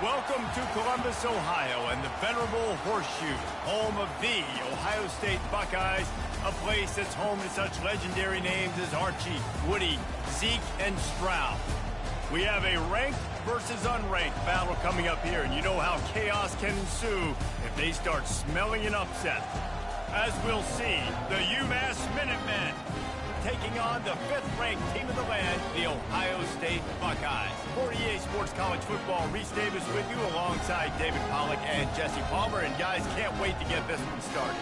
Welcome to Columbus, Ohio, and the venerable Horseshoe, home of the Ohio State Buckeyes, a place that's home to such legendary names as Archie, Woody, Zeke, and Stroud. We have a ranked versus unranked battle coming up here, and you know how chaos can ensue if they start smelling an upset. As we'll see, the UMass Minutemen taking on the 5th-ranked team of the land, the Ohio State Buckeyes. For EA Sports College Football, Reese Davis with you alongside David Pollack and Jesse Palmer. And guys, can't wait to get this one started.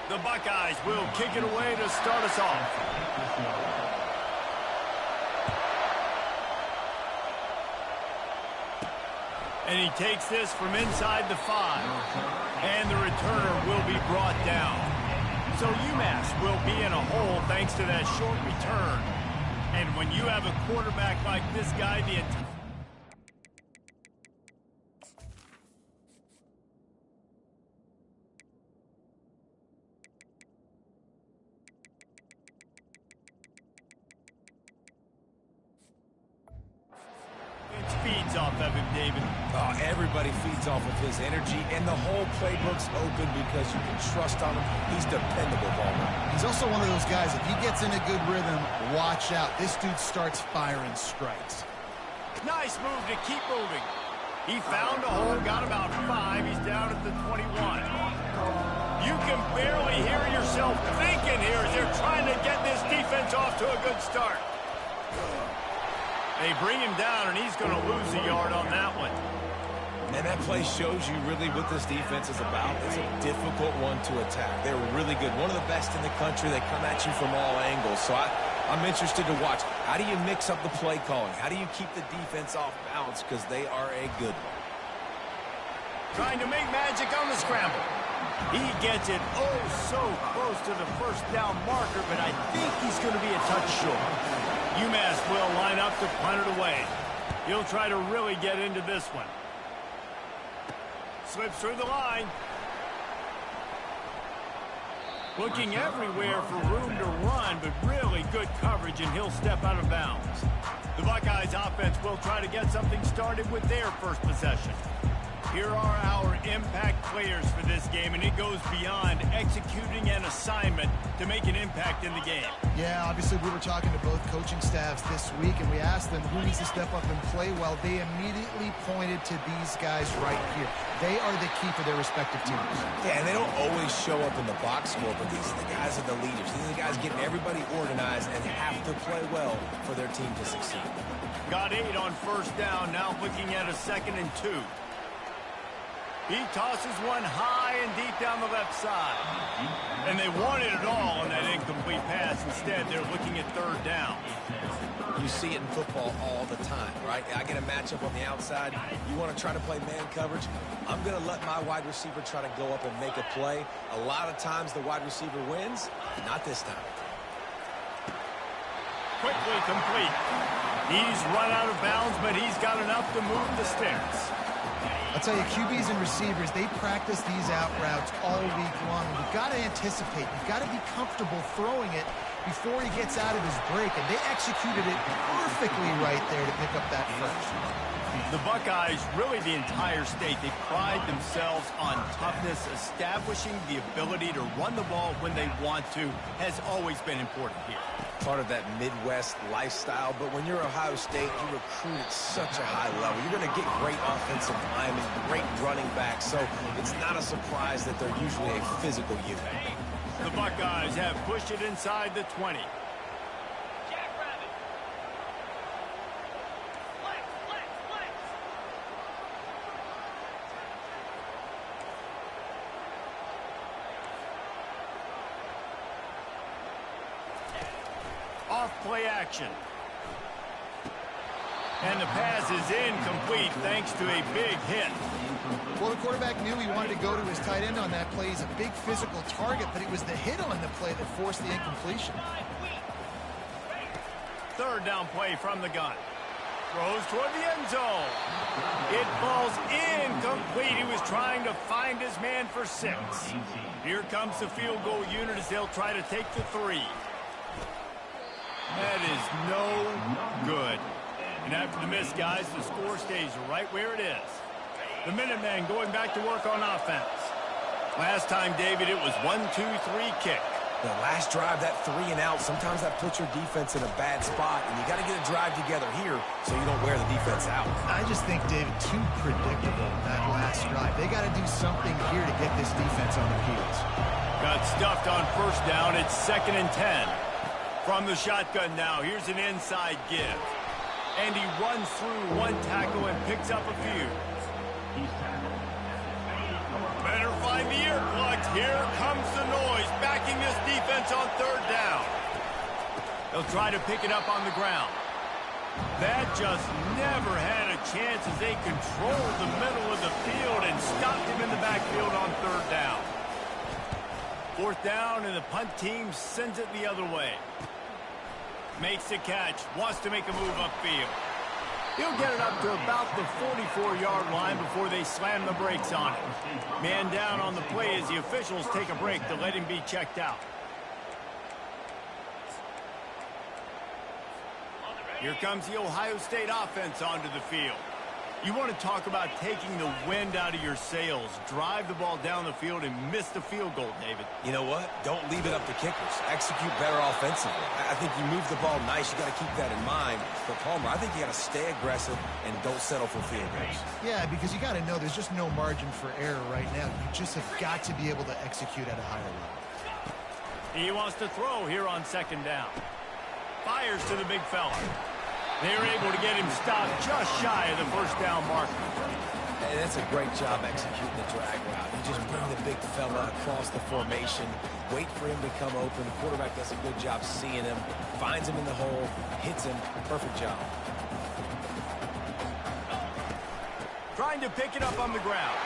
The Buckeyes will kick it away to start us off. And he takes this from inside the 5. And the returner will be brought down. So UMass will be in a hole thanks to that short return. And when you have a quarterback like this guy, the feeds off of him, David. Oh, everybody feeds off of his energy, and the whole playbook's open because you can trust on him. He's dependable, Palmer. He's also one of those guys, if he gets in a good rhythm, watch out. This dude starts firing strikes. Nice move to keep moving. He found a hole, got about 5. He's down at the 21. You can barely hear yourself thinking here as they're trying to get this defense off to a good start. They bring him down, and he's going to lose a yard on that one. And that play shows you really what this defense is about. It's a difficult one to attack. They're really good. One of the best in the country. They come at you from all angles. So I'm interested to watch. How do you mix up the play calling? How do you keep the defense off balance? Because they are a good one. Trying to make magic on the scramble. He gets it oh so close to the first down marker, but I think he's going to be a touch short. UMass will line up to punt it away. He'll try to really get into this one. Slips through the line. Looking everywhere for room to run, but really good coverage, and he'll step out of bounds. The Buckeyes offense will try to get something started with their first possession. Here are our impact players for this game, and it goes beyond executing an assignment to make an impact in the game. Yeah, obviously we were talking to both coaching staffs this week, and we asked them who needs to step up and play well. They immediately pointed to these guys right here. They are the key for their respective teams. Yeah, and they don't always show up in the box score, but these are the guys that are the leaders. These are the guys getting everybody organized and have to play well for their team to succeed. Got 8 on first down, now looking at a 2nd and 2. He tosses one high and deep down the left side. And they wanted it all on that incomplete pass. Instead, they're looking at 3rd down. You see it in football all the time, right? I get a matchup on the outside. You want to try to play man coverage? I'm going to let my wide receiver try to go up and make a play. A lot of times the wide receiver wins. Not this time. Quickly complete. He's run out of bounds, but he's got enough to move the sticks. I'll tell you, QBs and receivers, they practice these out routes all week long. You've got to anticipate. You've got to be comfortable throwing it before he gets out of his break. And they executed it perfectly right there to pick up that first. The Buckeyes, really the entire state, they pride themselves on toughness. Establishing the ability to run the ball when they want to has always been important here. Part of that Midwest lifestyle, but when you're Ohio State, you recruit at such a high level. You're going to get great offensive linemen, great running backs, so it's not a surprise that they're usually a physical unit. The Buckeyes have pushed it inside the 20. Off play action. And the pass is incomplete thanks to a big hit. Well, the quarterback knew he wanted to go to his tight end on that play. He's a big physical target, but it was the hit on the play that forced the incompletion. 3rd down play from the gun. Throws toward the end zone. It falls incomplete. He was trying to find his man for 6. Here comes the field goal unit as they'll try to take the 3. That is no good. And after the miss, guys, the score stays right where it is. The Minutemen going back to work on offense. Last time, David, it was 1-2-3 kick. The last drive, that 3 and out, sometimes that puts your defense in a bad spot, and you got to get a drive together here so you don't wear the defense out. I just think, David, too predictable that last drive. They got to do something here to get this defense on their heels. Got stuffed on first down. It's 2nd and 10. From the shotgun now, here's an inside give. And he runs through one tackle and picks up a few. Better find the earplugs. Here comes the noise, backing this defense on 3rd down. They'll try to pick it up on the ground. That just never had a chance as they controlled the middle of the field and stopped him in the backfield on 3rd down. 4th down, and the punt team sends it the other way. Makes the catch, wants to make a move upfield. He'll get it up to about the 44-yard line before they slam the brakes on it. Man down on the play as the officials take a break to let him be checked out. Here comes the Ohio State offense onto the field. You want to talk about taking the wind out of your sails. Drive the ball down the field and miss the field goal, David. You know what? Don't leave it up to kickers. Execute better offensively. I think you move the ball nice. You got to keep that in mind. But, Palmer, I think you got to stay aggressive and don't settle for field goals. Yeah, because you got to know there's just no margin for error right now. You just have got to be able to execute at a higher level. He wants to throw here on 2nd down. Fires to the big fella. They're able to get him stopped just shy of the 1st down marker. And that's a great job executing the drag route. You just bring the big fella across the formation, wait for him to come open. The quarterback does a good job seeing him, finds him in the hole, hits him. Perfect job. Trying to pick it up on the ground.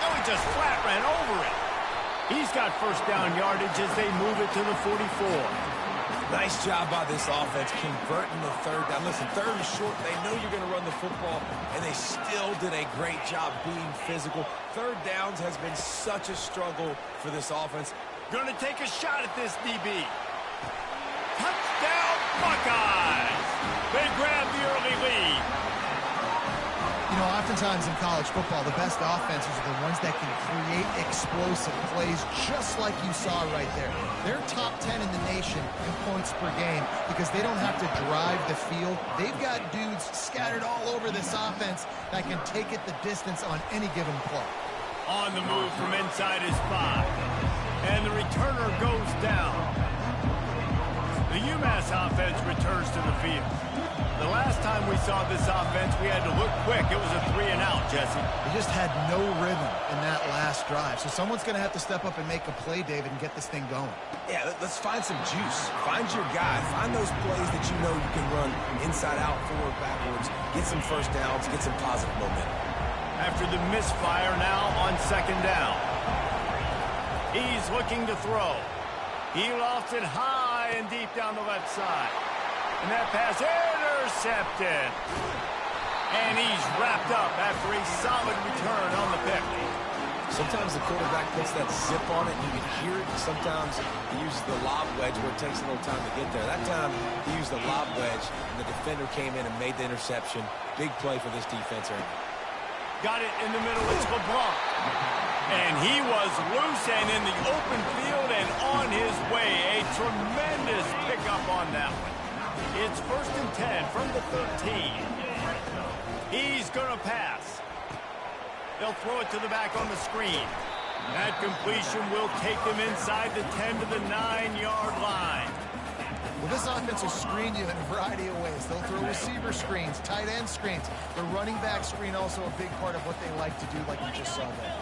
Oh, he just flat ran over it. He's got 1st down yardage as they move it to the 44. Nice job by this offense converting the 3rd down. Listen, 3rd and short, they know you're going to run the football, and they still did a great job being physical. 3rd downs has been such a struggle for this offense. Going to take a shot at this DB. Touchdown, Buckeyes! They grab the early lead. You know, oftentimes in college football, the best offenses are the ones that can create explosive plays just like you saw right there. They're top 10 in the nation in points per game because they don't have to drive the field. They've got dudes scattered all over this offense that can take it the distance on any given play. On the move from inside his 5. And the returner goes down. The UMass offense returns to the field. The last time we saw this offense, we had to look quick. It was a 3 and out, Jesse. They just had no rhythm in that last drive. So someone's going to have to step up and make a play, David, and get this thing going. Yeah, let's find some juice. Find your guy. Find those plays that you know you can run inside out, forward, backwards. Get some 1st downs. Get some positive momentum. After the misfire now on 2nd down. He's looking to throw. He lofts it high and deep down the left side. And that pass intercepted. And he's wrapped up after a solid return on the pick. Sometimes the quarterback puts that zip on it, and you can hear it. Sometimes he uses the lob wedge where it takes a little time to get there. That time, he used the lob wedge, and the defender came in and made the interception. Big play for this defense right now. Got it in the middle. It's LeBlanc. And he was loose and in the open field and on his way. A tremendous pickup on that one. It's 1st and 10 from the 13. He's going to pass. They'll throw it to the back on the screen. That completion will take them inside the 10 to the 9-yard line. Well, this offense will screen you in a variety of ways. They'll throw receiver screens, tight end screens. The running back screen also a big part of what they like to do, like you just saw there.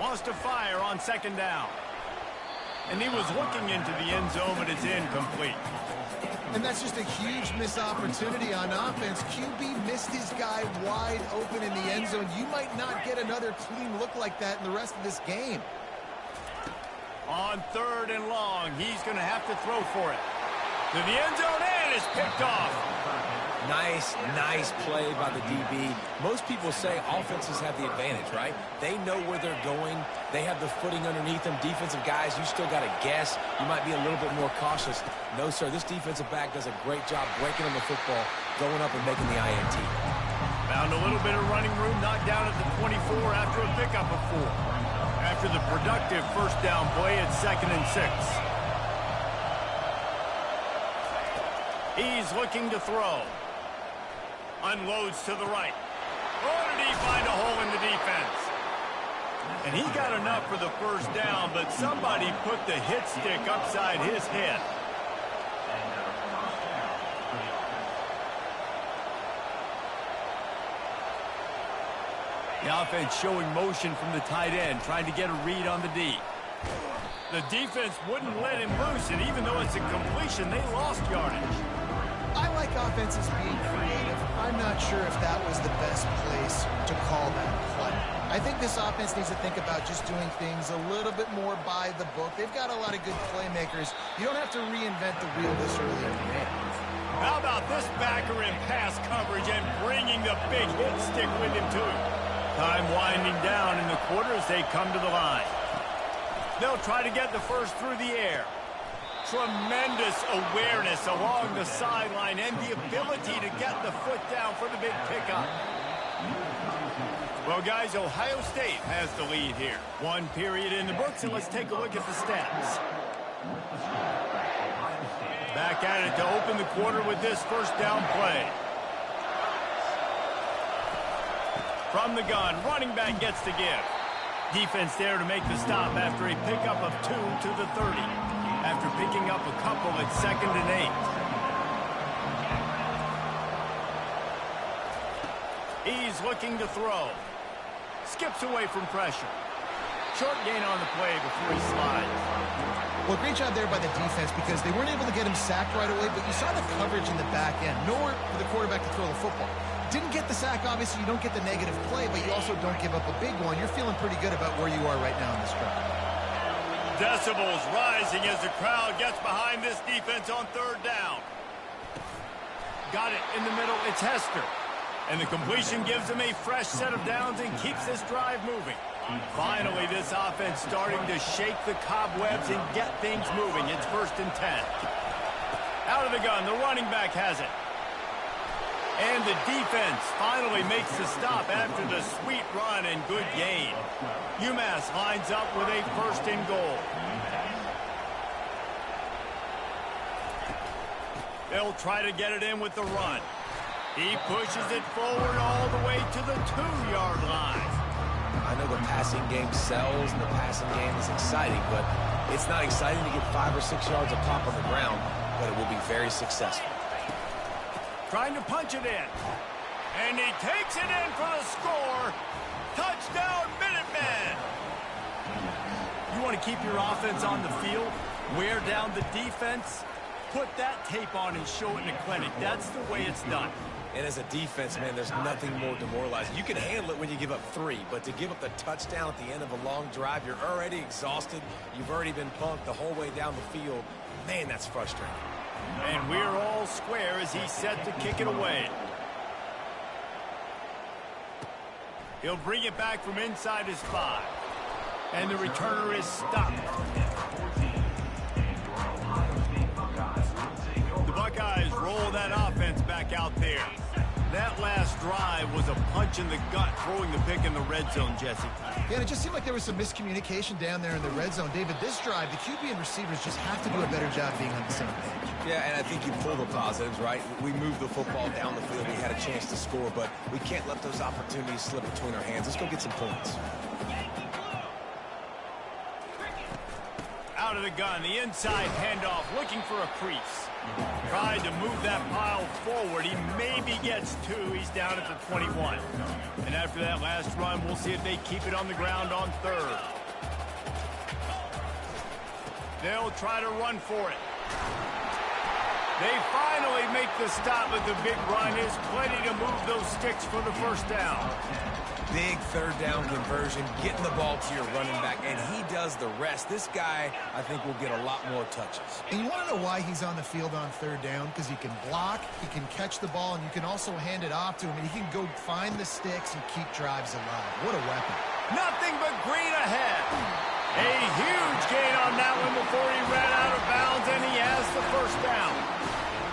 Wants to fire on 2nd down. And he was looking into the end zone, but it's incomplete. And that's just a huge missed opportunity on offense. QB missed his guy wide open in the end zone. You might not get another clean look like that in the rest of this game. On 3rd and long, he's going to have to throw for it. To the end zone, and it's picked off. Nice play by the DB. Most people say offenses have the advantage, right? They know where they're going. They have the footing underneath them. Defensive guys, you still got to guess. You might be a little bit more cautious. No, sir, this defensive back does a great job breaking on the football, going up and making the INT. Found a little bit of running room, knocked down at the 24 after a pickup of 4. After the productive first down play, it's 2nd and 6. He's looking to throw. Unloads to the right. Oh, did he find a hole in the defense? And he got enough for the first down, but somebody put the hit stick upside his head. The offense showing motion from the tight end, trying to get a read on the D. The defense wouldn't let him loose, and even though it's a completion, they lost yardage. I like offenses being creative. I'm not sure if that was the best place to call that play. I think this offense needs to think about just doing things a little bit more by the book. They've got a lot of good playmakers. You don't have to reinvent the wheel this early in the game. How about this backer in pass coverage and bringing the big hit stick with him, too? Time winding down in the quarter as they come to the line. They'll try to get the first through the air. Tremendous awareness along the sideline and the ability to get the foot down for the big pickup. Well, guys, Ohio State has the lead here. 1 period in the books, and let's take a look at the stats. Back at it to open the quarter with this first down play. From the gun, running back gets to give. Defense there to make the stop after a pickup of 2 to the 30. After picking up a couple at 2nd and 8. He's looking to throw. Skips away from pressure. Short gain on the play before he slides. Well, great job there by the defense because they weren't able to get him sacked right away, but you saw the coverage in the back end. Nowhere for the quarterback to throw the football. Didn't get the sack, obviously you don't get the negative play, but you also don't give up a big one. You're feeling pretty good about where you are right now in this drive. Decibels rising as the crowd gets behind this defense on 3rd down. Got it in the middle, it's Hester. And the completion gives him a fresh set of downs and keeps this drive moving. Finally, this offense starting to shake the cobwebs and get things moving. It's 1st and 10. Out of the gun, the running back has it. And the defense finally makes the stop after the sweet run and good gain. UMass lines up with a 1st and goal. They'll try to get it in with the run. He pushes it forward all the way to the 2-yard line. I know the passing game sells and the passing game is exciting, but it's not exciting to get 5 or 6 yards of pop on the ground, but it will be very successful. Trying to punch it in. And he takes it in for the score. Touchdown, Minutemen! You want to keep your offense on the field? Wear down the defense? Put that tape on and show it in a clinic. That's the way it's done. And as a defense, man, there's nothing more demoralizing. You can handle it when you give up 3, but to give up the touchdown at the end of a long drive, you're already exhausted. You've already been punked the whole way down the field. Man, that's frustrating. And we're all square as he's set to kick it away. He'll bring it back from inside his 5. And the returner is stopped. The Buckeyes roll that offense back out there. That last drive was a punch in the gut, throwing the pick in the red zone, Jesse. Yeah, and it just seemed like there was some miscommunication down there in the red zone. David, this drive, the QB and receivers just have to do a better job being on the same page. Yeah, and I think you pull the positives, right? We moved the football down the field. We had a chance to score, but we can't let those opportunities slip between our hands. Let's go get some points. Out of the gun, the inside handoff, looking for a crease. Tried to move that pile forward. He maybe gets 2. He's down at the 21. And after that last run, we'll see if they keep it on the ground on 3rd. They'll try to run for it. They finally make the stop, but the big run is plenty to move those sticks for the first down. Big third down conversion, getting the ball to your running back, and he does the rest. This guy, I think, will get a lot more touches. And you want to know why he's on the field on third down? Because he can block, he can catch the ball, and you can also hand it off to him, and he can go find the sticks and keep drives alive. What a weapon. Nothing but green ahead. A huge gain on that one before he ran out of bounds, and he has the first down.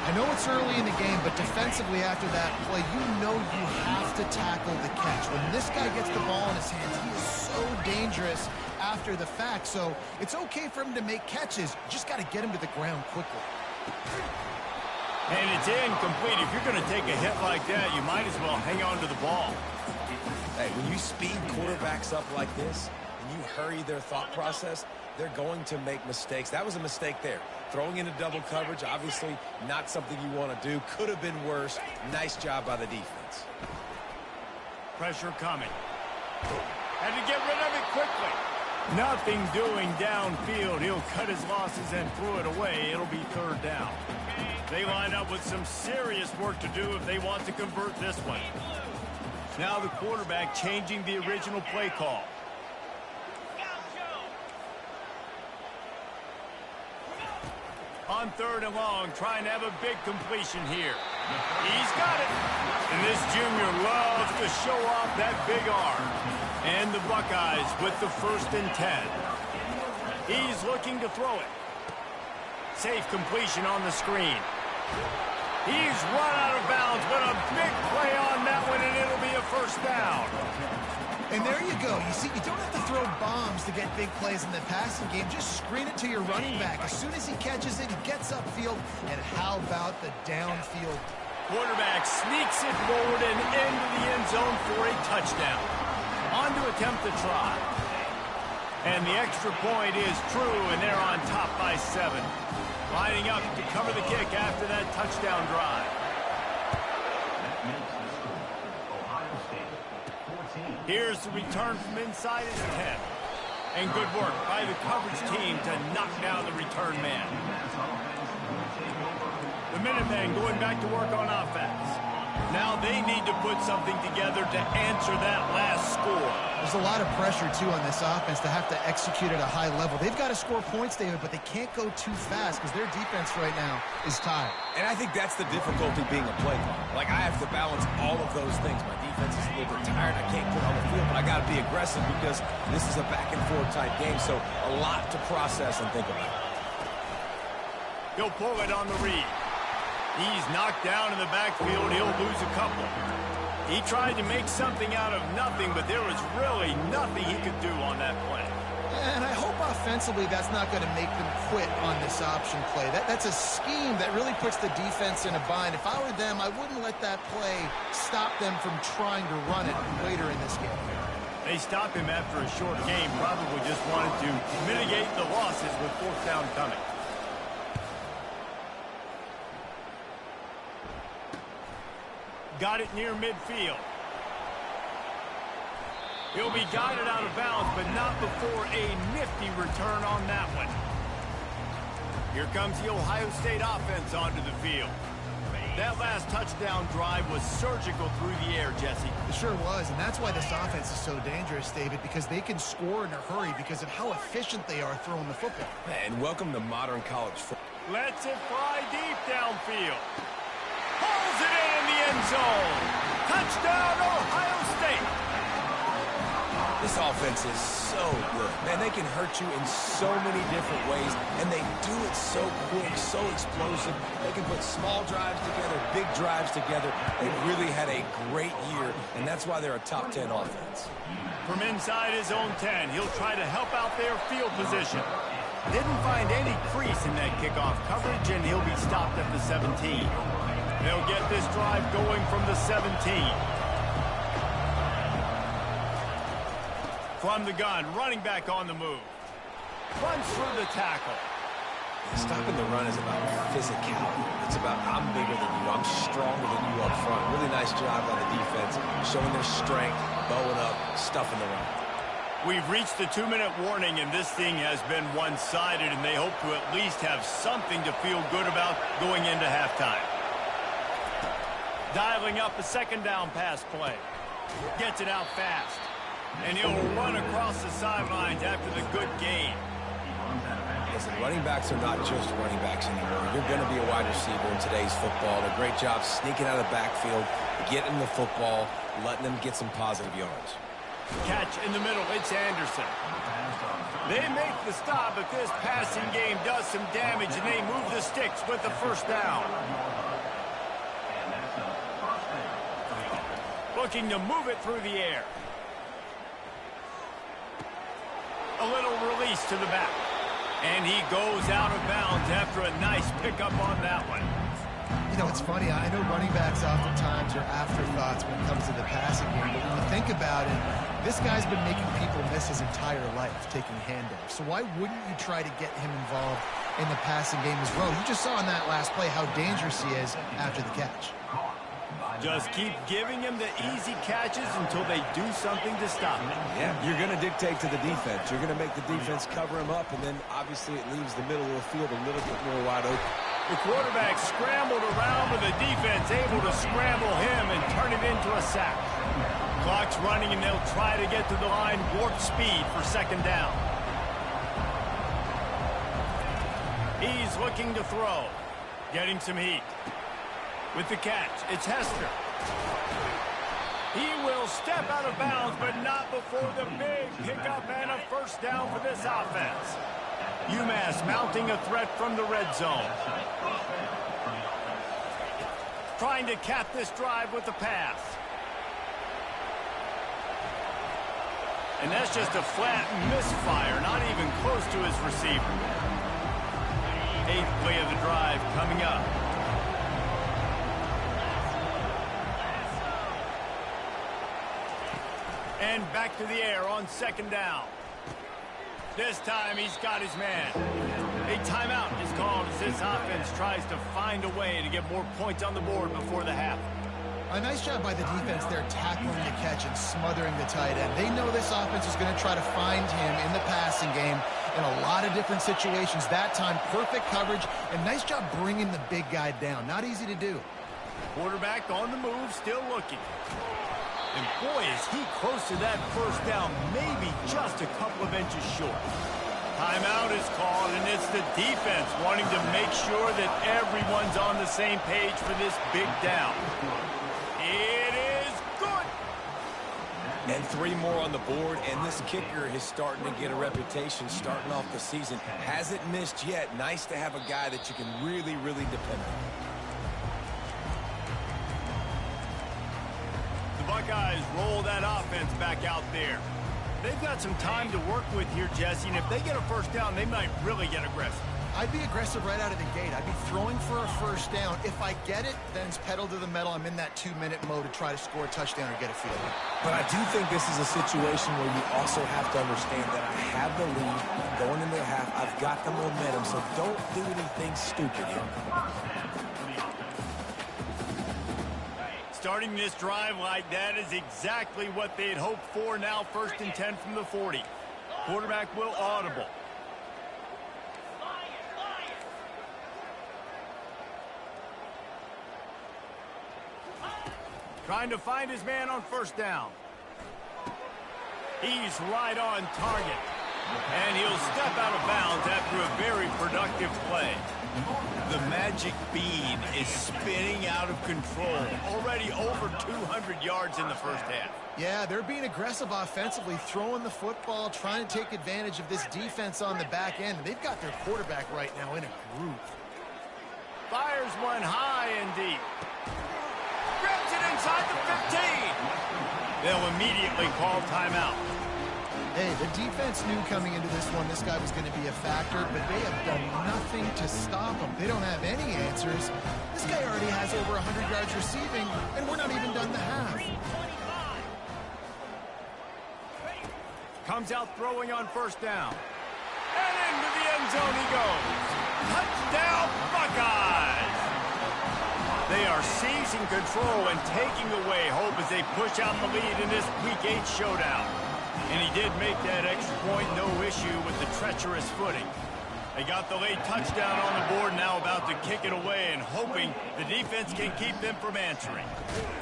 I know it's early in the game, but defensively after that play, you know you have to tackle the catch. When this guy gets the ball in his hands, he is so dangerous after the fact. So it's okay for him to make catches. You just got to get him to the ground quickly. And it's incomplete. If you're going to take a hit like that, you might as well hang on to the ball. Hey, when you speed quarterbacks up like this, and you hurry their thought process, they're going to make mistakes. That was a mistake there. Throwing into double coverage, obviously not something you want to do. Could have been worse. Nice job by the defense. Pressure coming. Had to get rid of it quickly. Nothing doing downfield. He'll cut his losses and throw it away. It'll be third down. They line up with some serious work to do if they want to convert this one. Now the quarterback changing the original play call. On third and long, trying to have a big completion here. He's got it. And this junior loves to show off that big arm. And the Buckeyes with the 1st and 10. He's looking to throw it. Safe completion on the screen. He's run out of bounds, but a big play on that one, and it'll be a first down. And there you go. You see, you don't have to throw bombs to get big plays in the passing game. Just screen it to your running back. As soon as he catches it, he gets upfield. And how about the downfield? Quarterback sneaks it forward and into the end zone for a touchdown. On to attempt the try. And the extra point is true, and they're on top by 7. Lining up to cover the kick after that touchdown drive. Here's the return from inside his 10. And good work by the coverage team to knock down the return man. The Minutemen going back to work on offense. Now they need to put something together to answer that last score. There's a lot of pressure, too, on this offense to have to execute at a high level. They've got to score points, David, but they can't go too fast because their defense right now is tired. And I think that's the difficulty being a play caller. Like, I have to balance all of those things. My defense is a little bit tired. I can't get on the field, but I got to be aggressive because this is a back-and-forth type game, so a lot to process and think about. He'll pull it on the read. He's knocked down in the backfield. He'll lose a couple. He tried to make something out of nothing, but there was really nothing he could do on that play. And I hope offensively that's not going to make them quit on this option play. That's a scheme that really puts the defense in a bind. If I were them, I wouldn't let that play stop them from trying to run it later in this game. They stopped him after a short game, probably just wanted to mitigate the losses with 4th down coming. Got it near midfield. He'll be guided out of bounds, but not before a nifty return on that one. Here comes the Ohio State offense onto the field. That last touchdown drive was surgical through the air, Jesse. It sure was, and that's why this offense is so dangerous, David, because they can score in a hurry because of how efficient they are throwing the football. And welcome to modern college football. Lets it fly deep downfield. Pulls it in the end zone. Touchdown, Ohio State. This offense is so good. Man, they can hurt you in so many different ways, and they do it so quick, so explosive. They can put small drives together, big drives together. They've really had a great year, and that's why they're a top 10 offense. From inside his own 10, he'll try to help out their field position. Didn't find any crease in that kickoff coverage, and he'll be stopped at the 17. They'll get this drive going from the 17. From the gun, running back on the move. Runs through the tackle. Stopping the run is about physicality. It's about I'm bigger than you, I'm stronger than you up front. Really nice job by the defense, showing their strength, bowing up, stuffing the run. We've reached the 2-minute warning, and this thing has been one-sided, and they hope to at least have something to feel good about going into halftime. Dialing up a second down pass play. Gets it out fast. And he'll run across the sidelines after the good gain. Listen, running backs are not just running backs anymore. You're going to be a wide receiver in today's football. A great job sneaking out of the backfield, getting the football, letting them get some positive yards. Catch in the middle. It's Anderson. They make the stop, but this passing game does some damage, and they move the sticks with the first down. Looking to move it through the air. A little release to the back. And he goes out of bounds after a nice pickup on that one. You know, it's funny. I know running backs oftentimes are afterthoughts when it comes to the passing game. But when you think about it, this guy's been making people miss his entire life taking handoffs. So why wouldn't you try to get him involved in the passing game as well? You just saw in that last play how dangerous he is after the catch. Just keep giving him the easy catches until they do something to stop him. Yeah, you're going to dictate to the defense. You're going to make the defense cover him up, and then obviously it leaves the middle of the field a little bit more wide open. The quarterback scrambled around with the defense able to scramble him and turn it into a sack. Clock's running, and they'll try to get to the line warp speed for second down. He's looking to throw. Getting some heat. With the catch, it's Hester. He will step out of bounds, but not before the big pickup and a first down for this offense. UMass mounting a threat from the red zone. Trying to cap this drive with the pass. And that's just a flat misfire, not even close to his receiver. 8th play of the drive coming up. And back to the air on second down. This time he's got his man. A timeout is called as this offense tries to find a way to get more points on the board before the half. A nice job by the defense there tackling the catch and smothering the tight end. They know this offense is going to try to find him in the passing game in a lot of different situations. That time, perfect coverage, and nice job bringing the big guy down. Not easy to do. Quarterback on the move, still looking. And boy, is he close to that first down, maybe just a couple of inches short. Timeout is called, and it's the defense wanting to make sure that everyone's on the same page for this big down. It is good. And 3 more on the board, and this kicker is starting to get a reputation starting off the season. Hasn't missed yet. Nice to have a guy that you can really, really depend on. Buckeyes roll that offense back out there. They've got some time to work with here, Jesse, and if they get a first down, they might really get aggressive. I'd be aggressive right out of the gate. I'd be throwing for a first down. If I get it, then it's pedal to the metal. I'm in that 2-minute mode to try to score a touchdown or get a field goal. But I do think this is a situation where you also have to understand that I have the lead going into the half. I've got the momentum, so don't do anything stupid here. Starting this drive like that is exactly what they'd hoped for. Now 1st and 10 from the 40. Quarterback will audible. Trying to find his man on first down. He's right on target. And he'll step out of bounds after a very productive play. The magic bean is spinning out of control. Already over 200 yards in the first half. Yeah, they're being aggressive offensively, throwing the football, trying to take advantage of this defense on the back end. They've got their quarterback right now in a groove. Fires one high and deep. Grabs it inside the 15. They'll immediately call timeout. Hey, the defense knew coming into this one this guy was going to be a factor, but they have done nothing to stop him. They don't have any answers. This guy already has over 100 yards receiving, and we're not even done the half. Comes out throwing on first down. And into the end zone he goes. Touchdown, Buckeyes! They are seizing control and taking away hope as they push out the lead in this Week 8 showdown. And he did make that extra point, no issue with the treacherous footing. They got the late touchdown on the board, now about to kick it away and hoping the defense can keep them from answering.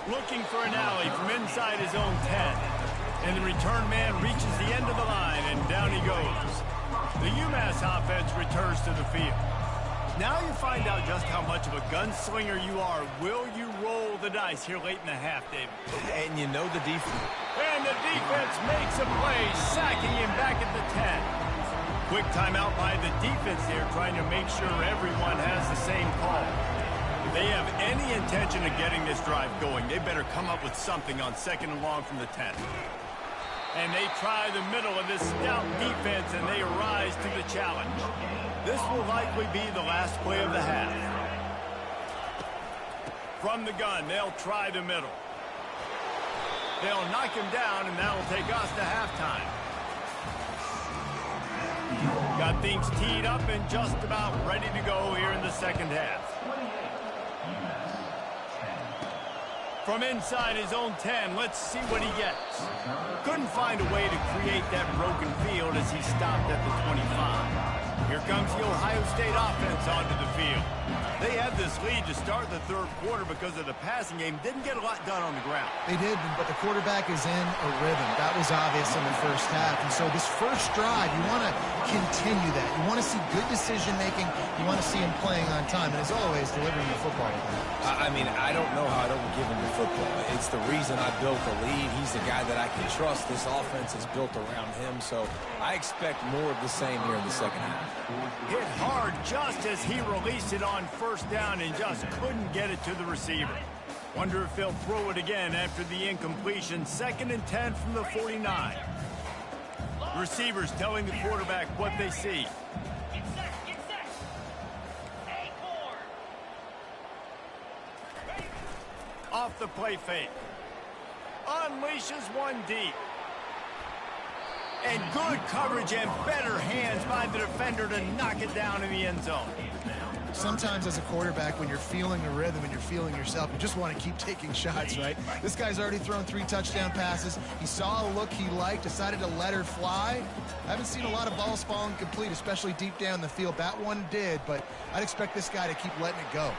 Looking for an alley from inside his own 10. And the return man reaches the end of the line, and down he goes. The UMass offense returns to the field. Now you find out just how much of a gunslinger you are. Will you roll the dice here late in the half, David? And you know the defense. And the defense makes a play, sacking him back at the 10. Quick timeout by the defense there, trying to make sure everyone has the same call. If they have any intention of getting this drive going, they better come up with something on 2nd and long from the 10. And they try the middle of this stout defense, and they rise to the challenge. This will likely be the last play of the half. From the gun, they'll try the middle. They'll knock him down, and that'll take us to halftime. Got things teed up and just about ready to go here in the second half. From inside his own 10, let's see what he gets. Couldn't find a way to create that broken field as he stopped at the 25. Here comes the Ohio State offense onto the field. They had this lead to start the third quarter because of the passing game. Didn't get a lot done on the ground. They did, but the quarterback is in a rhythm. That was obvious in the first half. And so this first drive, you want to continue that. You want to see good decision-making. You want to see him playing on time. And as always, delivering the football. I mean, I don't know how I don't give him the football. It's the reason I built the lead. He's the guy that I can trust. This offense is built around him. So I expect more of the same here in the second half. Hit hard just as he released it on first down and just couldn't get it to the receiver. Wonder if they'll throw it again after the incompletion. 2nd and 10 from the 49. Receivers telling the quarterback what they see. Get set. Hey, Off the play fake. Unleashes one deep. And good coverage and better hands by the defender to knock it down in the end zone. Sometimes as a quarterback, when you're feeling the rhythm and you're feeling yourself, you just want to keep taking shots, right? This guy's already thrown 3 touchdown passes. He saw a look he liked, decided to let her fly. I haven't seen a lot of balls falling complete, especially deep down the field. That one did, but I'd expect this guy to keep letting it go.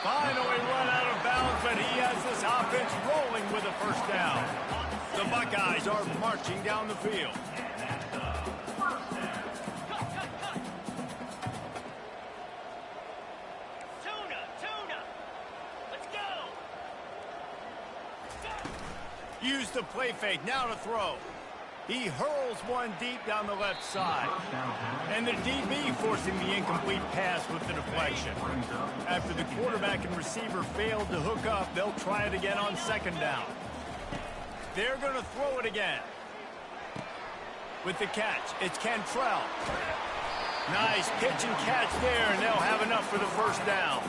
Finally run out of bounds, but he has this offense rolling with a first down. The Buckeyes are marching down the field. Tuna. Let's go. Use the play fake, now to throw. He hurls one deep down the left side. And the DB forcing the incomplete pass with the deflection. After the quarterback and receiver failed to hook up, they'll try it again on 2nd down. They're going to throw it again. With the catch, it's Cantrell. Nice pitch and catch there, and they'll have enough for the first down.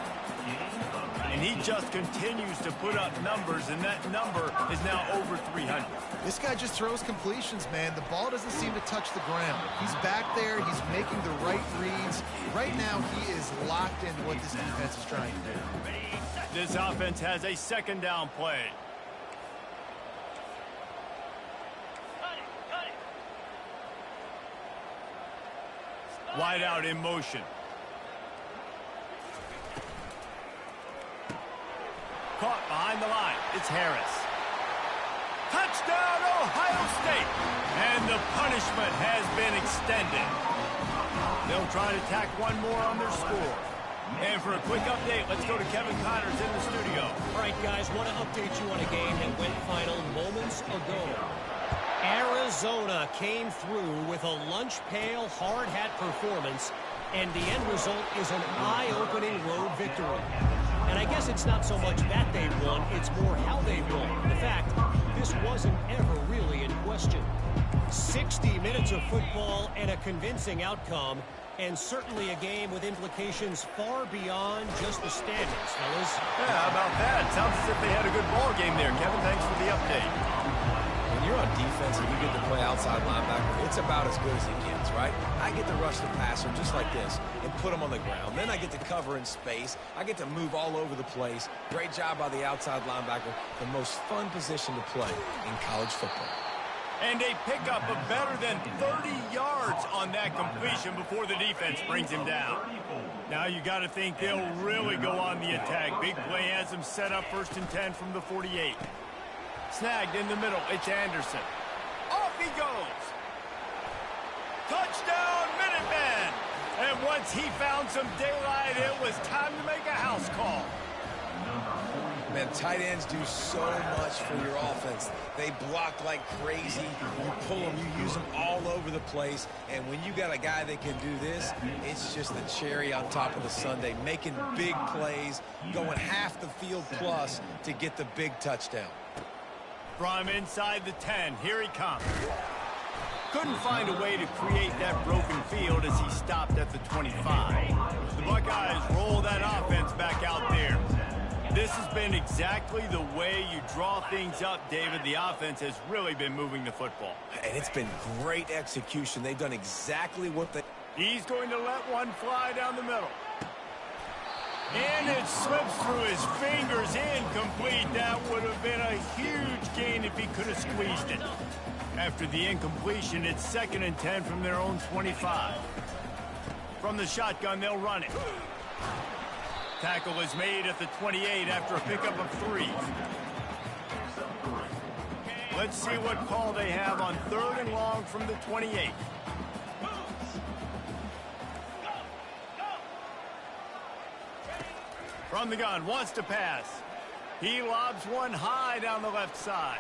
And he just continues to put up numbers, and that number is now over 300. This guy just throws completions, man. The ball doesn't seem to touch the ground. He's back there. He's making the right reads. Right now, he is locked into what this defense is trying to do. This offense has a 2nd down play. Cut it. Wide out in motion. Caught behind the line. It's Harris. Touchdown, Ohio State. And the punishment has been extended. They'll try to tack one more on their score. And for a quick update, let's go to Kevin Connors in the studio. All right, guys, want to update you on a game that went final moments ago. Arizona came through with a lunch pail hard hat performance, and the end result is an eye-opening road victory. And I guess it's not so much that they won, it's more how they won. In fact, this wasn't ever really in question. 60 minutes of football and a convincing outcome, and certainly a game with implications far beyond just the standings, fellas. Yeah, how about that? Sounds as if they had a good ball game there. Kevin, thanks for the update. When you're on defense and you get to play outside linebacker, it's about as good as it gets, right? I get to rush the passer just like this and put him on the ground. Then I get to cover in space. I get to move all over the place. Great job by the outside linebacker. The most fun position to play in college football. And they pick up a better than 30 yards on that completion before the defense brings him down. Now you got to think they'll really go on the attack. Big play has them set up 1st and 10 from the 48. Snagged in the middle. It's Anderson. Off he goes. Touchdown, Minutemen! And once he found some daylight, it was time to make a house call. Man, tight ends do so much for your offense. They block like crazy. You pull them, you use them all over the place. And when you got a guy that can do this, it's just the cherry on top of the sundae, making big plays, going half the field plus to get the big touchdown. From inside the 10, here he comes. Couldn't find a way to create that broken field as he stopped at the 25. The Buckeyes roll that offense back out there. This has been exactly the way you draw things up, David. The offense has really been moving the football. And it's been great execution. They've done exactly what they... He's going to let one fly down the middle. And it slips through his fingers, incomplete. That would have been a huge gain if he could have squeezed it. After the incompletion, it's 2nd and 10 from their own 25. From the shotgun, they'll run it. Tackle is made at the 28 after a pickup of 3. Let's see what call they have on 3rd and long from the 28. From the gun, wants to pass. He lobs one high down the left side.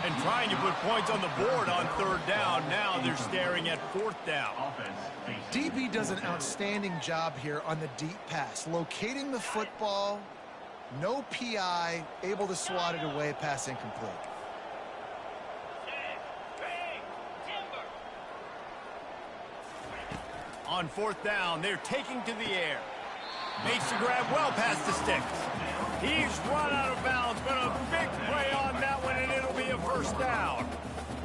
And trying to put points on the board on 3rd down. Now they're staring at 4th down. DB does an outstanding job here on the deep pass. Locating the football, no PI, able to swat it away, pass incomplete. On 4th down, they're taking to the air. Makes the grab well past the sticks. He's run out of bounds, but a big play on that one, and it'll be a 1st down.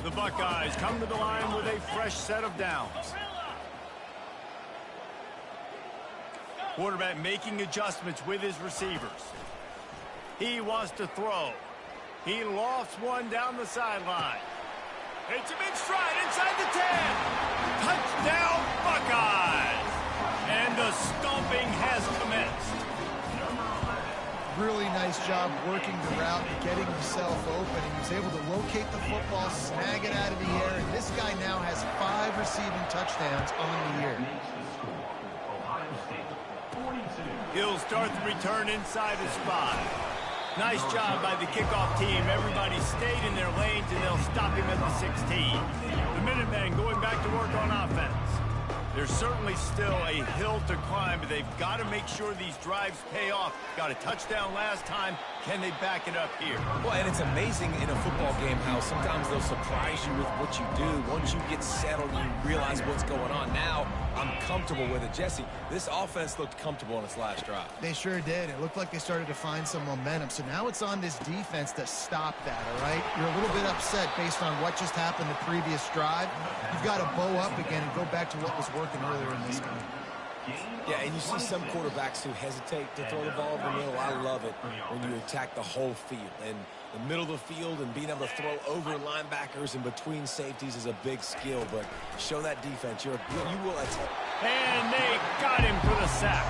The Buckeyes come to the line with a fresh set of downs. Quarterback making adjustments with his receivers. He wants to throw. He lofts one down the sideline. Hits him in stride inside the 10. Touchdown, Buckeyes! And the stomping has commenced. Really nice job working the route and getting himself open. He was able to locate the football, snag it out of the air, and this guy now has 5 receiving touchdowns on the year. He'll start the return inside his 5. Nice job by the kickoff team. Everybody stayed in their lanes, and they'll stop him at the 16. The Minutemen going back to work on offense. There's certainly still a hill to climb, but they've got to make sure these drives pay off. Got a touchdown last time. Can they back it up here? Well, and it's amazing in a football game how sometimes they'll surprise you with what you do. Once you get settled, you realize what's going on. Now, I'm comfortable with it. Jesse, this offense looked comfortable on its last drive. They sure did. It looked like they started to find some momentum. So now it's on this defense to stop that, all right? You're a little bit upset based on what just happened the previous drive. You've got to bow up again and go back to what was working earlier in this game. Yeah, and you see some quarterbacks who hesitate to throw the ball over the middle. I love it when you attack the whole field. And the middle of the field and being able to throw over linebackers and between safeties is a big skill. But show that defense. You will attack. And they got him for the sack.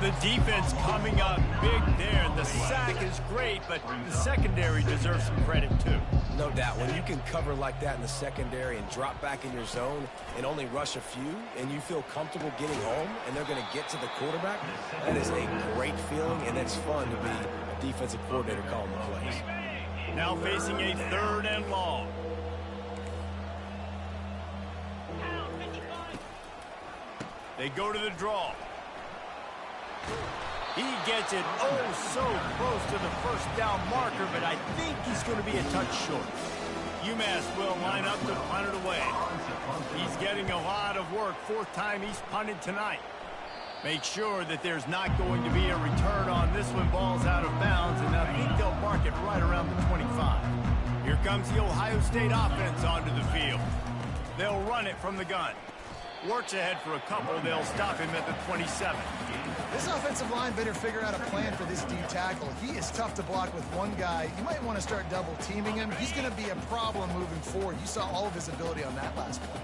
The defense coming up big there. The sack is great, but the secondary deserves some credit too. No doubt. When you can cover like that in the secondary and drop back in your zone and only rush a few, and you feel comfortable getting home, and they're going to get to the quarterback, that is a great feeling, and it's fun to be a defensive coordinator calling the plays. Now facing a 3rd and long. They go to the draw. He gets it so close to the 1st down marker, but I think he's going to be a touch short. UMass will line up to punt it away. He's getting a lot of work. 4th time he's punted tonight. Make sure that there's not going to be a return on this one. Ball's out of bounds, and I think they'll mark it right around the 25. Here comes the Ohio State offense onto the field. They'll run it from the gun. Works ahead for a couple. They'll stop him at the 27. This offensive line better figure out a plan for this D tackle. He is tough to block with one guy. You might want to start double teaming him. He's going to be a problem moving forward. You saw all of his ability on that last play.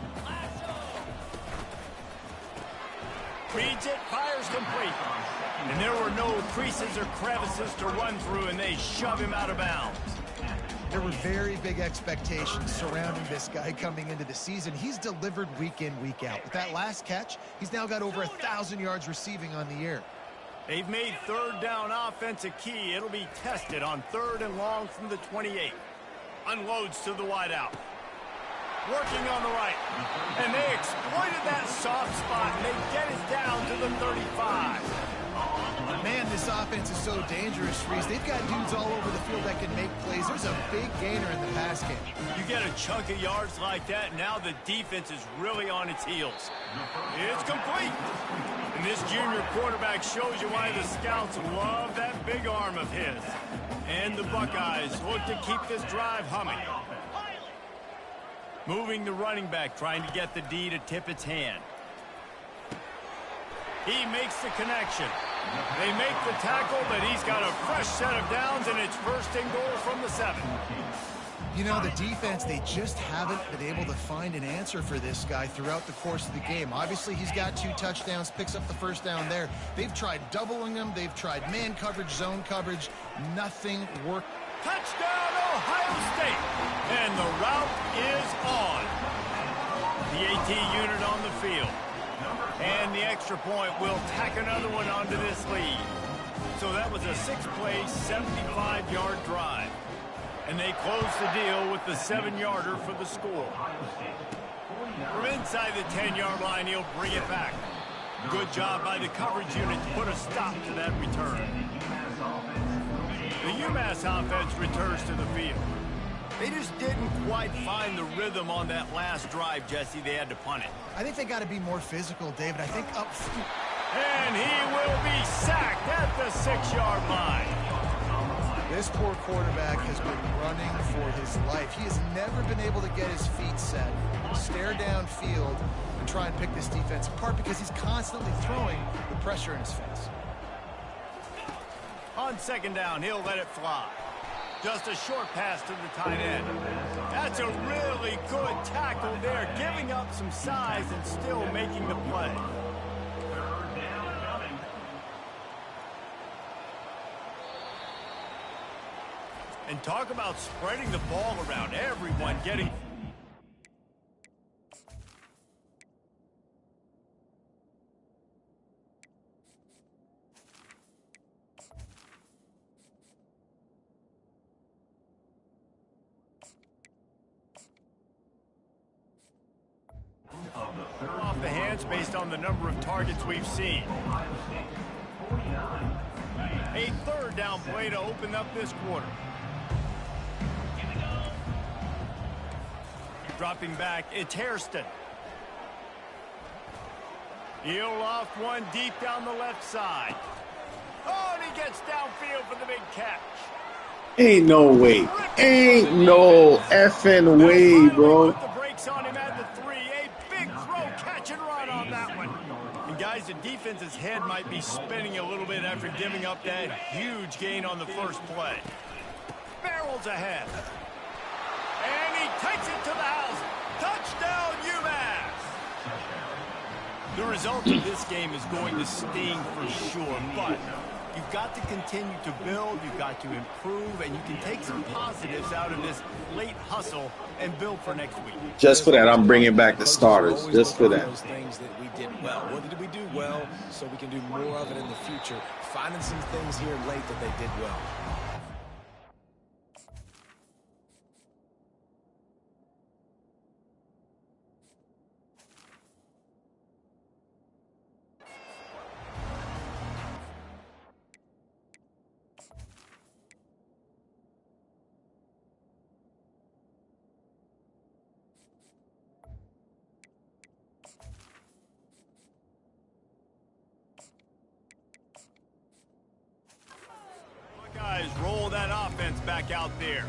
Reads it, fires complete. And there were no creases or crevices to run through, and they shove him out of bounds. There were very big expectations surrounding this guy coming into the season. He's delivered week in, week out. With that last catch, he's now got over 1,000 yards receiving on the year. They've made third down offense a key. It'll be tested on 3rd and long from the 28. Unloads to the wideout. Working on the right. And they exploited that soft spot, and they get it down to the 35. Man, this offense is so dangerous, Reese. They've got dudes all over the field that can make plays. There's a big gainer in the pass game. You get a chunk of yards like that, now the defense is really on its heels. It's complete. And this junior quarterback shows you why the scouts love that big arm of his. And the Buckeyes look to keep this drive humming. Moving the running back, trying to get the D to tip its hand. He makes the connection. They make the tackle, but he's got a fresh set of downs, and it's 1st and goal from the 7. You know, the defense, they just haven't been able to find an answer for this guy throughout the course of the game. Obviously, he's got 2 touchdowns, picks up the 1st down there. They've tried doubling him. They've tried man coverage, zone coverage. Nothing worked. Touchdown, Ohio State! And the route is on. The AT unit on the field. And the extra point will tack another one onto this lead. So that was a 6-play, 75-yard drive. And they close the deal with the 7-yarder for the score. From inside the 10-yard line, he'll bring it back. Good job by the coverage unit to put a stop to that return. The UMass offense returns to the field. They just didn't quite find the rhythm on that last drive, Jesse. They had to punt it. I think they got to be more physical, David. I think up. And he will be sacked at the 6-yard line. This poor quarterback has been running for his life. He has never been able to get his feet set, stare downfield, and try and pick this defense apart because he's constantly throwing the pressure in his face. On 2nd down, he'll let it fly. Just a short pass to the tight end. That's a really good tackle there, giving up some size and still making the play. And talk about spreading the ball around, everyone getting... off the hands based on the number of targets we've seen. A 3rd down play to open up this quarter. Dropping back, it's Hairston. He'll loft one deep down the left side. Oh, and he gets downfield for the big catch. Ain't no way. Ain't no effing way, bro. Put the brakes on him at the 3. A big throw, catch and run on that one. And guys, the defense's head might be spinning a little bit after giving up that huge gain on the first play. Barrels ahead. And he takes it to the house. Touchdown, UMass! The result of this game is going to sting for sure, but you've got to continue to build, you've got to improve, and you can take some positives out of this late hustle and build for next week. Just for that, I'm bringing back the starters. Just for that. Those things that we did well. What did we do well so we can do more of it in the future? Finding some things here late that they did well. Buckeyes roll that offense back out there.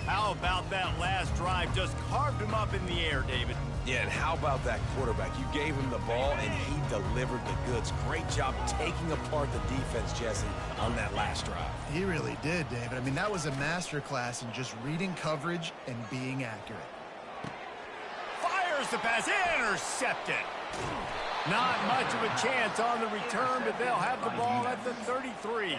How about that last drive? Just carved him up in the air, David. Yeah, and how about that quarterback? You gave him the ball, and he delivered the goods. Great job taking apart the defense, Jesse, on that last drive. He really did, David. I mean, that was a masterclass in just reading coverage and being accurate. Fires the pass, intercepted. Not much of a chance on the return, but they'll have the ball at the 33.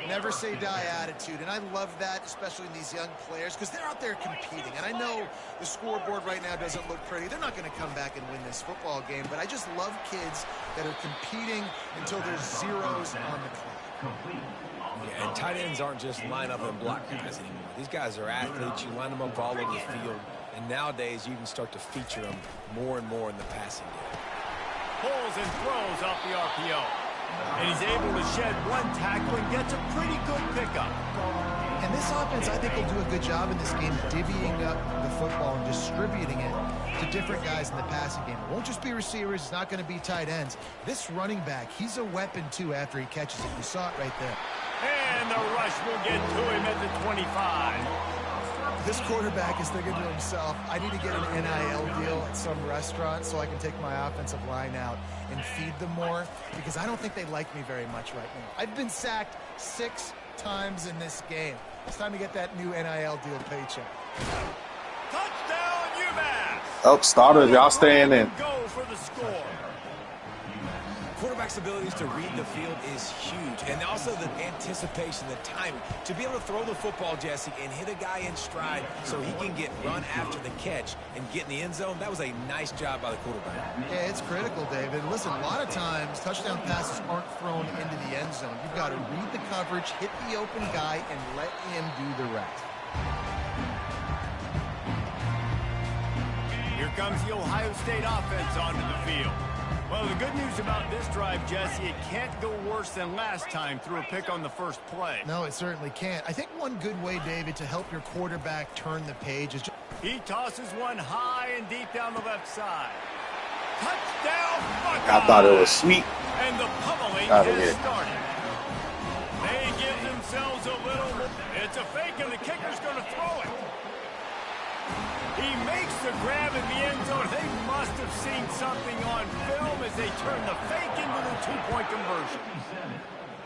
Never say die attitude, and I love that, especially in these young players, because they're out there competing. And I know the scoreboard right now doesn't look pretty. They're not going to come back and win this football game, but I just love kids that are competing until there's zeros on the clock. Yeah, and tight ends aren't just line up and block guys anymore. These guys are athletes. You line them up all over the field, and nowadays you can start to feature them more and more in the passing game. Pulls and throws off the RPO. And he's able to shed one tackle and gets a pretty good pickup. And this offense, I think, will do a good job in this game divvying up the football and distributing it to different guys in the passing game. It won't just be receivers. It's not going to be tight ends. This running back, he's a weapon, too, after he catches it. You saw it right there. And the rush will get to him at the 25. This quarterback is thinking to himself, I need to get an NIL deal at some restaurant so I can take my offensive line out and feed them more, because I don't think they like me very much right now. I've been sacked 6 times in this game. It's time to get that new NIL deal paycheck. Touchdown, UMass! Oh, starters, y'all staying in. Go for the score. Quarterback's abilities to read the field is huge, and also the anticipation, the timing. To be able to throw the football, Jesse, and hit a guy in stride so he can get run after the catch and get in the end zone, that was a nice job by the quarterback. Yeah, it's critical, David. Listen, a lot of times touchdown passes aren't thrown into the end zone. You've got to read the coverage, hit the open guy, and let him do the rest. Here comes the Ohio State offense onto the field. Well, the good news about this drive, Jesse, it can't go worse than last time through a pick on the first play. No, it certainly can't. I think one good way, David, to help your quarterback turn the page is just... He tosses one high and deep down the left side. Touchdown, Buckeyes! I thought it was sweet. And the pummeling Out of has here. started. They give themselves a little... It's a fake, and the kicker's going to throw it. He makes the grab in the end zone. They must have seen something on film as they turn the fake into the two-point conversion.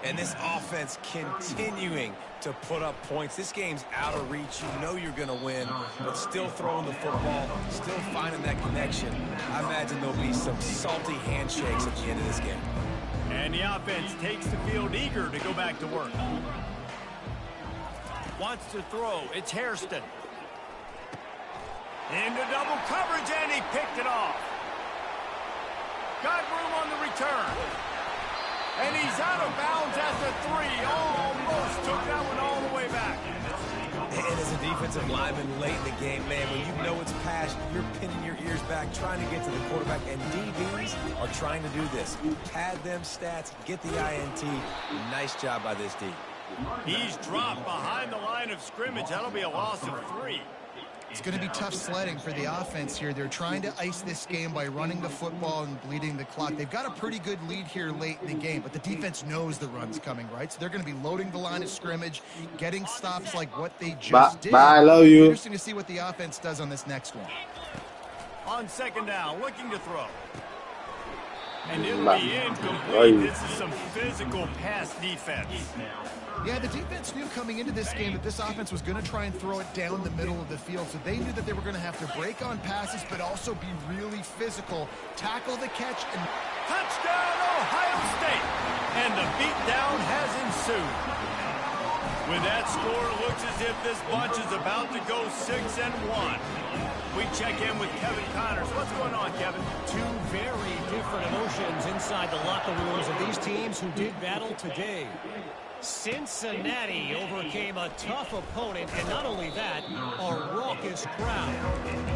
And this offense continuing to put up points. This game's out of reach. You know you're going to win, but still throwing the football, still finding that connection. I imagine there'll be some salty handshakes at the end of this game. And the offense takes the field eager to go back to work. Wants to throw. It's Hairston. Into double coverage, and he picked it off. Got room on the return. And he's out of bounds at the 3. Almost took that one all the way back. And as a defensive lineman late in the game, man, when you know it's passed, you're pinning your ears back, trying to get to the quarterback, and DBs are trying to do this. Pad them stats, get the INT. Nice job by this D. He's dropped behind the line of scrimmage. That'll be a loss of 3. It's going to be tough sledding for the offense here. They're trying to ice this game by running the football and bleeding the clock. They've got a pretty good lead here late in the game, but the defense knows the run's coming, right? So they're going to be loading the line of scrimmage, getting stops like what they just did. Bye, I love you. Interesting to see what the offense does on this next one. On second down, looking to throw. And it'll be incomplete. This is some physical pass defense. Yeah, the defense knew coming into this game that this offense was going to try and throw it down the middle of the field, so they knew that they were going to have to break on passes but also be really physical, tackle the catch, and... Touchdown, Ohio State! And the beatdown has ensued. With that score, it looks as if this bunch is about to go 6-1. We check in with Kevin Connors. What's going on, Kevin? Two very different emotions inside the locker rooms of these teams who did battle today. Cincinnati overcame a tough opponent, and not only that, a raucous crowd.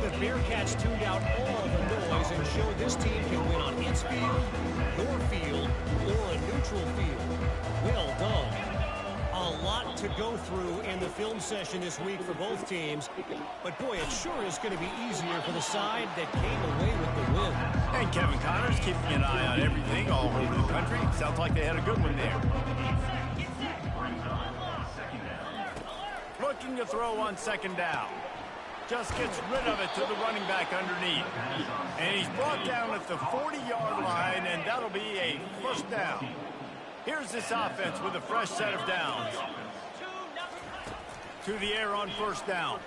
The Bearcats tuned out all the noise and showed this team can win on its field, your field, or a neutral field. Well done. A lot to go through in the film session this week for both teams, but boy, it sure is going to be easier for the side that came away with the win. And Kevin Connors keeping an eye on everything all over the country. Sounds like they had a good one there. Looking to throw on second down. Just gets rid of it to the running back underneath. And he's brought down at the 40-yard line, and that'll be a first down. Here's this offense with a fresh set of downs. To the air on first down.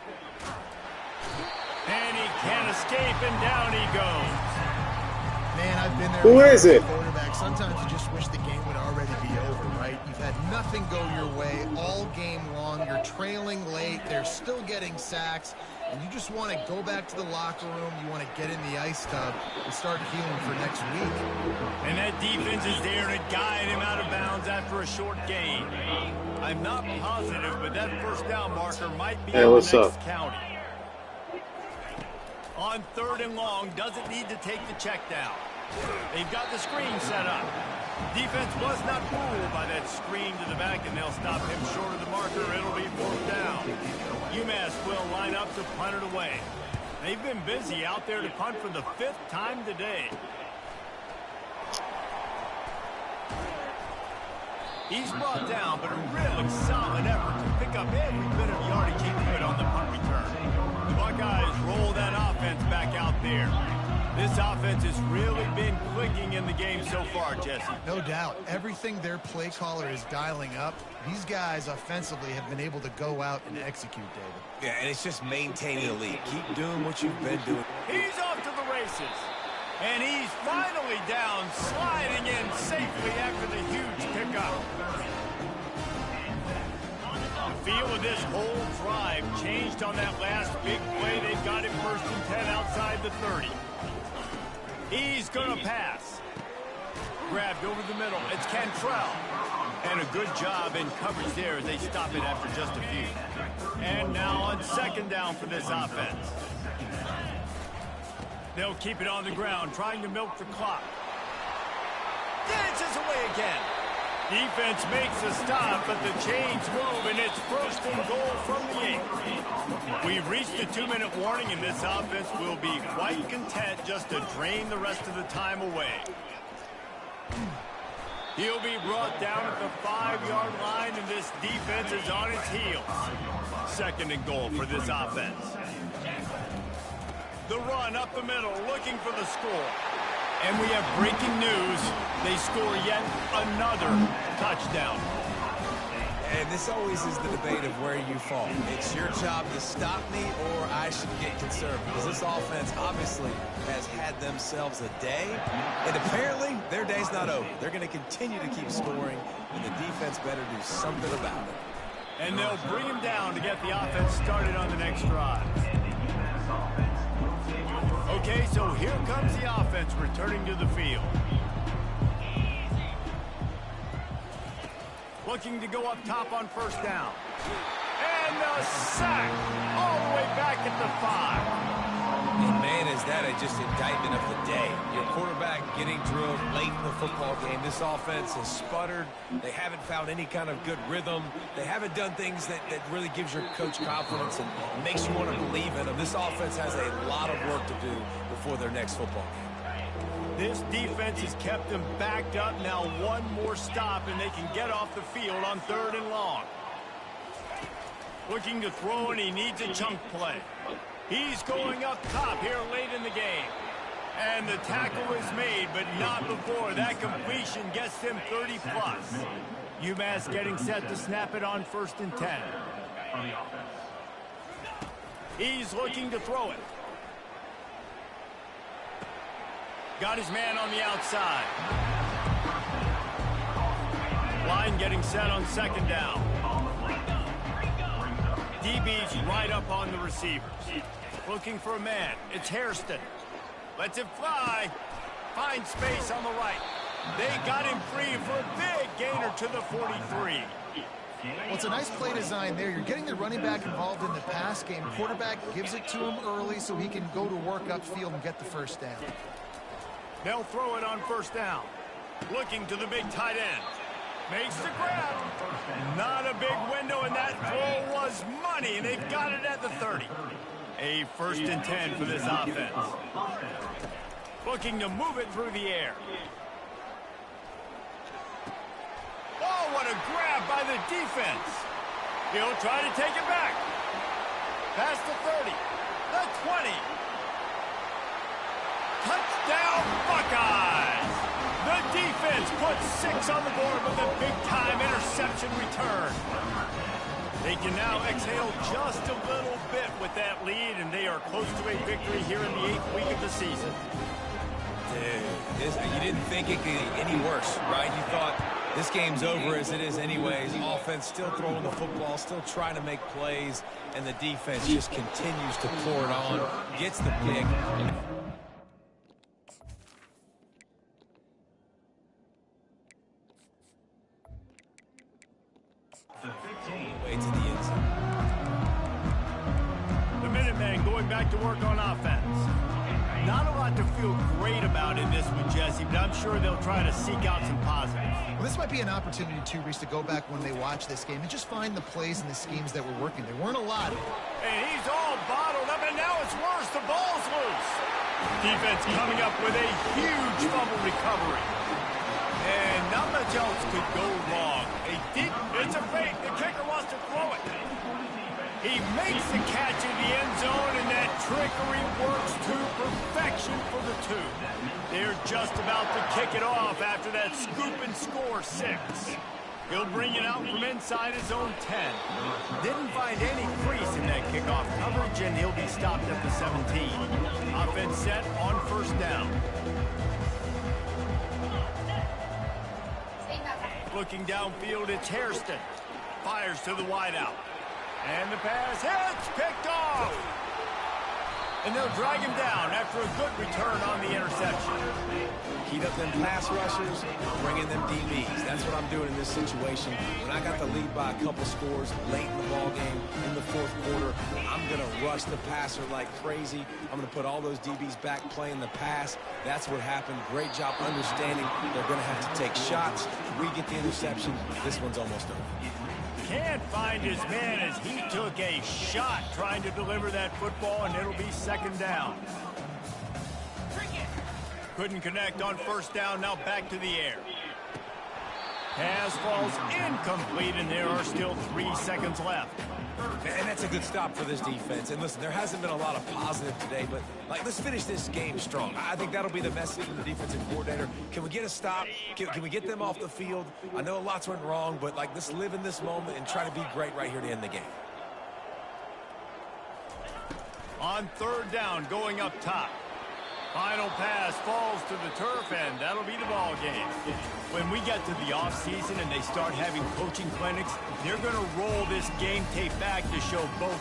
And he can't escape, and down he goes. Man, I've been there. Who is it? Quarterback. Sometimes you just wish the game would already be over, right? You've had nothing go your way all game long. You're trailing late. They're still getting sacks. And you just want to go back to the locker room. You want to get in the ice tub and start healing for next week. And that defense is there to guide him out of bounds after a short gain. I'm not positive, but that first down marker might be in the next county. On third and long, doesn't need to take the check down. They've got the screen set up. Defense was not fooled by that screen to the back, and they'll stop him short of the marker. It'll be fourth down. UMass will line up to punt it away. They've been busy out there to punt for the 5th time today. He's brought down, but a really solid effort to pick up every bit of yardage he could on the punt return. The Buckeyes roll that offense back out there. This offense has really been clicking in the game so far, Jesse. No doubt. Everything their play caller is dialing up, these guys offensively have been able to go out and execute, David. Yeah, and it's just maintaining the lead. Keep doing what you've been doing. He's off to the races. And he's finally down, sliding in safely after the huge pickup. The feel of this whole drive changed on that last big play. They've got it 1st and 10 outside the 30. He's going to pass. Grabbed over the middle. It's Cantrell. And a good job in coverage there as they stop it after just a few. And now on second down for this offense. They'll keep it on the ground, trying to milk the clock. Dances away again. Defense makes a stop, but the chains move, and it's 1st and goal from the 8. We've reached the 2-minute warning, and this offense will be quite content just to drain the rest of the time away. He'll be brought down at the 5-yard line, and this defense is on its heels. 2nd and goal for this offense. The run up the middle, looking for the score. And we have breaking news. They score yet another touchdown. And this always is the debate of where you fall. It's your job to stop me, or I should get conservative. Because this offense obviously has had themselves a day. And apparently, their day's not over. They're going to continue to keep scoring, and the defense better do something about it. And they'll bring him down to get the offense started on the next drive. Okay, so here comes the offense returning to the field. Looking to go up top on first down. And a sack all the way back at the 5. And man, is that just indictment of the day. Your quarterback getting drilled late in the football game. This offense has sputtered. They haven't found any kind of good rhythm. They haven't done things that really gives your coach confidence and makes you want to believe in them. This offense has a lot of work to do before their next football game. This defense has kept them backed up. Now one more stop, and they can get off the field on 3rd and long. Looking to throw, and he needs a chunk play. He's going up top here late in the game. And the tackle is made, but not before. That completion gets them 30-plus. UMass getting set to snap it on 1st and 10. He's looking to throw it. Got his man on the outside. Line getting set on 2nd down. DB's right up on the receivers. Looking for a man. It's Hairston. Lets it fly. Finds space on the right. They got him free for a big gainer to the 43. Well, it's a nice play design there. You're getting the running back involved in the pass game. Quarterback gives it to him early so he can go to work upfield and get the first down. They'll throw it on 1st down. Looking to the big tight end. Makes the grab. Not a big window, and that throw was money, and they've got it at the 30. A 1st and 10 for this offense. Looking to move it through the air. Oh, what a grab by the defense. He'll try to take it back. Past the 30, the 20. Touchdown, Buckeyes! The defense puts 6 on the board with a big-time interception return. They can now exhale just a little bit with that lead, and they are close to a victory here in the 8th week of the season. Dude, you didn't think it could get any worse, right? You thought this game's over as it is anyways. Offense still throwing the football, still trying to make plays, and the defense just continues to pour it on, gets the pick. Way to the end zone. The Minutemen going back to work on offense. Not a lot to feel great about in this one, Jesse, but I'm sure they'll try to seek out some positives. Well, this might be an opportunity, too, Reese, to go back when they watch this game and just find the plays and the schemes that were working. There weren't a lot. And he's all bottled up, and now it's worse. The ball's loose. Defense coming up with a huge fumble recovery. And not much else could go wrong. It's a fake. The kicker wants to throw it. He makes the catch in the end zone, and that trickery works to perfection for the 2. They're just about to kick it off after that scoop and score 6. He'll bring it out from inside his own 10. Didn't find any crease in that kickoff coverage, and he'll be stopped at the 17. Offense set on first down. Looking downfield, it's Hairston. Fires to the wideout. And the pass hits, picked off. And they'll drag him down after a good return on the interception. Heat up them pass rushers, bring in them DBs. That's what I'm doing in this situation. When I got the lead by a couple scores late in the ball game, in the 4th quarter, I'm going to rush the passer like crazy. I'm going to put all those DBs back playing the pass. That's what happened. Great job understanding they're going to have to take shots. We get the interception. This one's almost over. Can't find his man as he took a shot trying to deliver that football, and it'll be second down. Couldn't connect on first down, now back to the air. Pass falls incomplete, and there are still 3 seconds left. And that's a good stop for this defense. And listen, there hasn't been a lot of positive today, but let's finish this game strong. I think that'll be the message from the defensive coordinator. Can we get a stop? Can we get them off the field? I know lots went wrong, but let's live in this moment and try to be great right here to end the game. On third down, going up top. Final pass falls to the turf, and that'll be the ball game. When we get to the offseason and they start having coaching clinics, they're going to roll this game tape back to show both